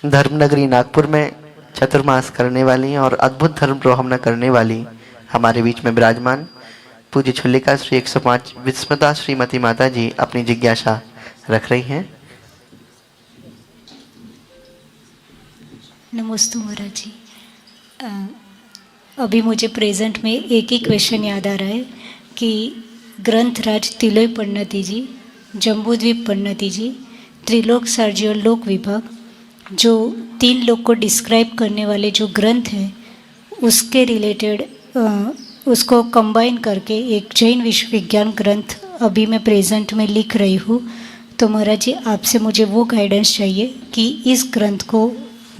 धर्मनगरी नागपुर में चतुर्मास करने वाली और अद्भुत धर्म प्रोहमना करने वाली हमारे बीच में विराजमान पूज्य छुल्लिका श्री 105 विस्मता श्रीमती माता जी अपनी जिज्ञासा रख रही हैं। नमस्ते महाराज जी। अभी मुझे प्रेजेंट में एक ही क्वेश्चन याद आ रहा है कि ग्रंथराज तिलोय पन्नती जी, जम्बूद्वीप पन्नती जी, त्रिलोक सार्जी और लोक विभाग, जो 3 लोग को डिस्क्राइब करने वाले जो ग्रंथ हैं उसके रिलेटेड उसको कंबाइन करके एक जैन विश्व विज्ञान ग्रंथ अभी मैं प्रेजेंट में लिख रही हूँ। तो महाराज जी आपसे मुझे वो गाइडेंस चाहिए कि इस ग्रंथ को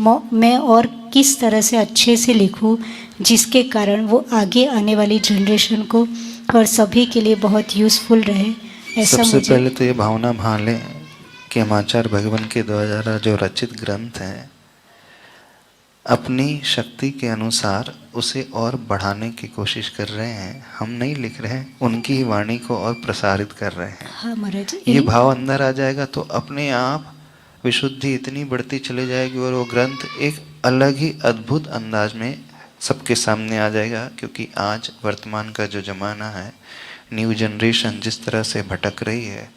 मैं और किस तरह से अच्छे से लिखूं जिसके कारण वो आगे आने वाली जनरेशन को और सभी के लिए बहुत यूज़फुल रहे। ऐसा सबसे मुझे पहले तो ये भावना मान लें कि हम आचार्य भगवान के द्वारा जो रचित ग्रंथ हैं अपनी शक्ति के अनुसार उसे और बढ़ाने की कोशिश कर रहे हैं। हम नहीं लिख रहे हैं, उनकी ही वाणी को और प्रसारित कर रहे हैं। हाँ महाराज जी, ये भाव अंदर आ जाएगा तो अपने आप विशुद्धि इतनी बढ़ती चली जाएगी और वो ग्रंथ एक अलग ही अद्भुत अंदाज में सबके सामने आ जाएगा। क्योंकि आज वर्तमान का जो ज़माना है, न्यू जनरेशन जिस तरह से भटक रही है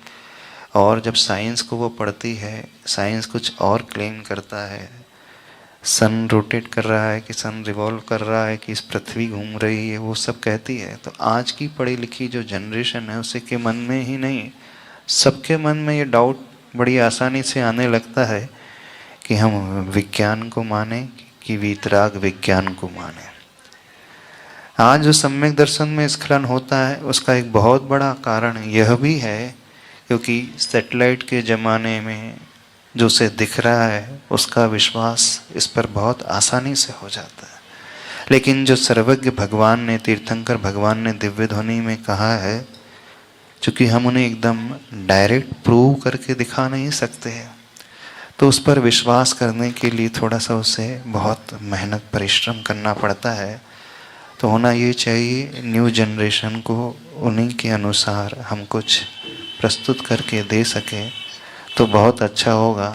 और जब साइंस को वो पढ़ती है, साइंस कुछ और क्लेम करता है, सन रोटेट कर रहा है कि सन रिवॉल्व कर रहा है कि इस पृथ्वी घूम रही है, वो सब कहती है। तो आज की पढ़ी लिखी जो जनरेशन है उसे के मन में ही नहीं, सबके मन में ये डाउट बड़ी आसानी से आने लगता है कि हम विज्ञान को माने कि वीतराग विज्ञान को माने। आज जो सम्यक दर्शन में स्खलन होता है उसका एक बहुत बड़ा कारण यह भी है क्योंकि सैटेलाइट के ज़माने में जो उसे दिख रहा है उसका विश्वास इस पर बहुत आसानी से हो जाता है। लेकिन जो सर्वज्ञ भगवान ने, तीर्थंकर भगवान ने दिव्य ध्वनि में कहा है, चूँकि हम उन्हें एकदम डायरेक्ट प्रूव करके दिखा नहीं सकते हैं, तो उस पर विश्वास करने के लिए थोड़ा सा उसे बहुत मेहनत परिश्रम करना पड़ता है। तो होना ये चाहिए न्यू जनरेशन को उन्हीं के अनुसार हम कुछ प्रस्तुत करके दे सकें तो बहुत अच्छा होगा।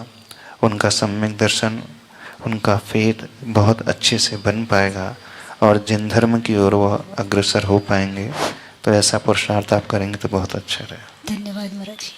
उनका सम्यक दर्शन, उनका फेथ बहुत अच्छे से बन पाएगा और जिन धर्म की ओर वह अग्रसर हो पाएंगे। तो ऐसा पुरुषार्थ आप करेंगे तो बहुत अच्छा रहेगा। धन्यवाद महाराज जी।